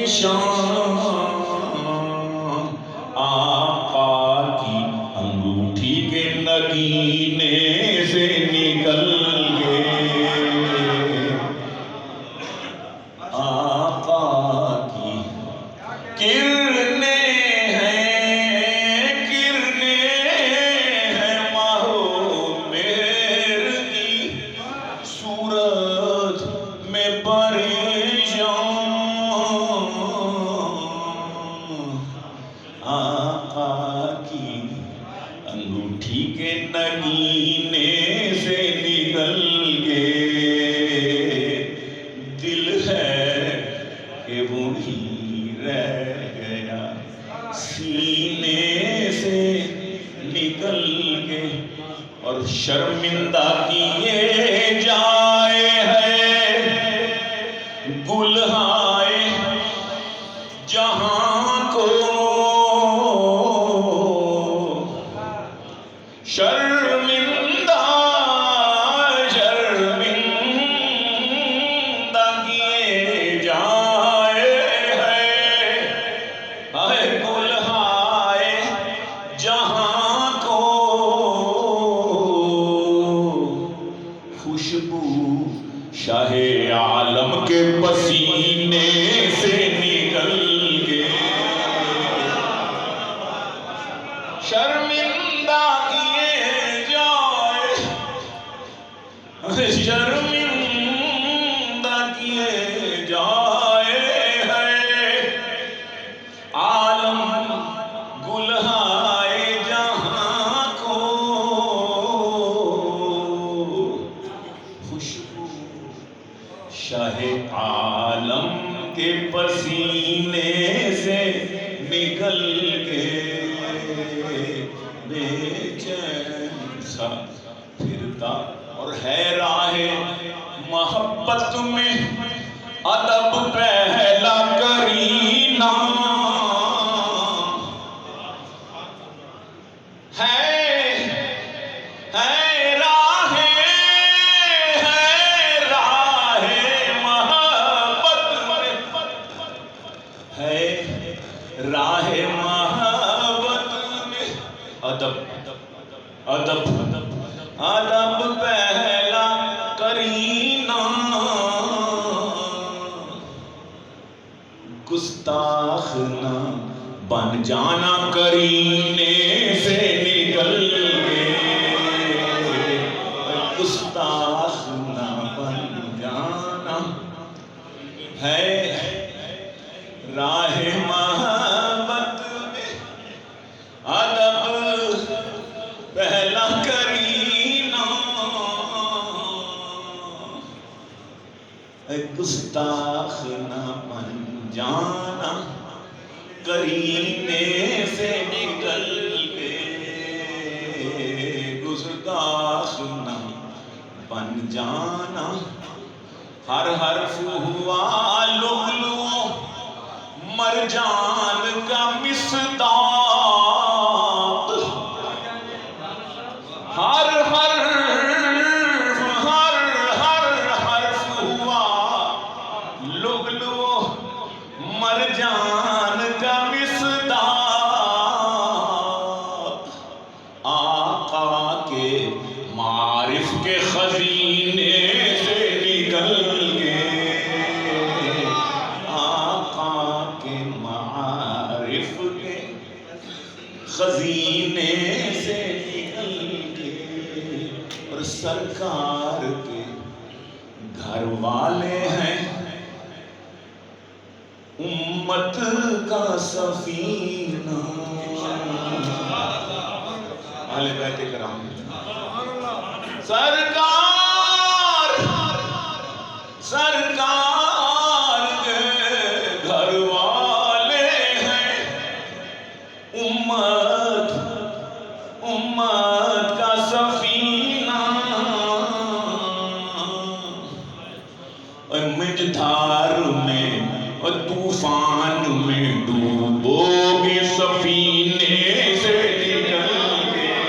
شام آقا کی انگوٹھی کے نگینے سے نکل گئے، آقا کی کرنے ہیں ماہو مہر کی صورت میں پریشان، آقا کی انگوٹھی کے نگینے سے نکل گئے، دل ہے کہ وہی رہ گیا سینے سے نکل گئے، اور شرمندہ کیے جائے ہے گلہائے جہاں کو، شرمندہ کیے جائے ہے گلہائے جہاں کو، خوشبو شاہ عالم کے پسینے سے نکل گئے، شرمندہ کیے جائے، شرمندہ کیے جائے ہے عالم گلہائے جہاں کو، خوشبو شاہ عالم کے پسینے سے نکل گئے، بے چین سا پھرتا اور ہے راہ محبت میں ادب پہلا کرینہ، ہے راہ محبت میں، ہے راہ محبت میں ادب پہلا کرینہ، گستاخ نہ بن جانا کرینے سے نکل گئے، گستاخ نہ بن جانا ہے راہ محبت میں ادب پہلا کرینہ، گستاخ نہ بن جانا کرینے سے نکل گئے، گستاخ نہ بن جانا، ہر حرف ہوا لؤلؤ مرجان کا مصداق، ہر حرف ہوا لؤلؤ مرجان کا مصداق، آقا کے معارف کے خزینے سے نکل گئے، آقا کے معارف کے خزینے سے نکل گئے، اور سرکار کے گھر والے ہیں امت کا سفینہ، اہل بیت کرام، سرکار کے گھر والے ہیں امت کا سفینہ، مجدھار میں اور طوفان میں ڈوبو گے سفینے سے نکل گئے،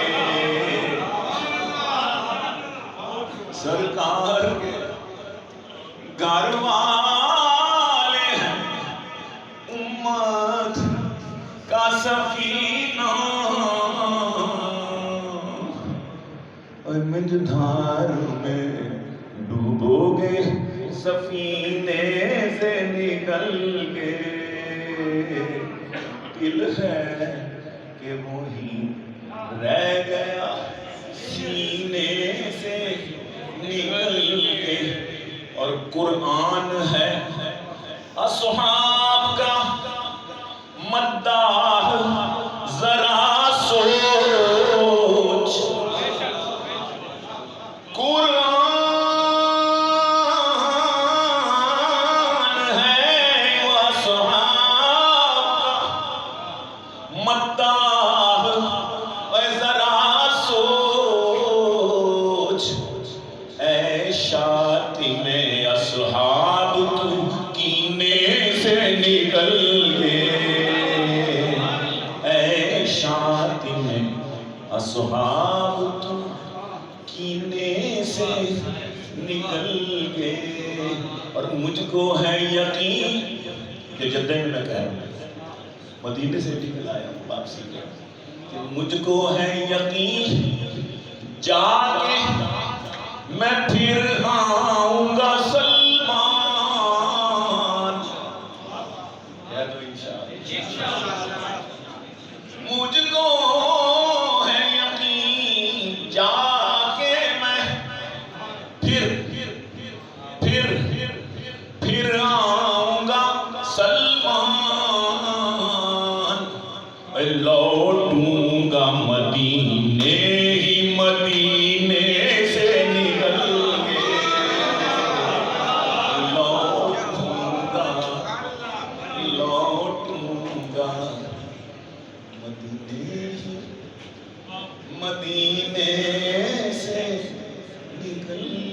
سرکار کے گھر والے ہیں امت کا سفینہ مجھدھار میں ڈوبو گے سفینے سے نکل کے دل ہے کہ وہی رہ گیا سینے سے نکل کے اور قرآن ہے اصحاب کا مداح ذرا سوچ قرآن ہے اصحاب کا مداح ذرا سوچ اے شاتم اصحاب تو کینے سے نکل اے شاتم اصحاب تو کینے سے نکل گئے اور مجھ کو ہے یقین کہ جدہ میں کہہ رہا ہوں مدینے سے نکل آیا ہوں واپسی کے کہ مجھ کو ہے یقین جا کے میں پھر آؤں گا سلمان کہہ دو انشاءاللہ مجھ کو ہے یقین جا کے میں پھر آؤں گا سلمان لوٹوں گا مدینے ہی مدینے سے نکل کے لوٹوں گا مدینے سے نکل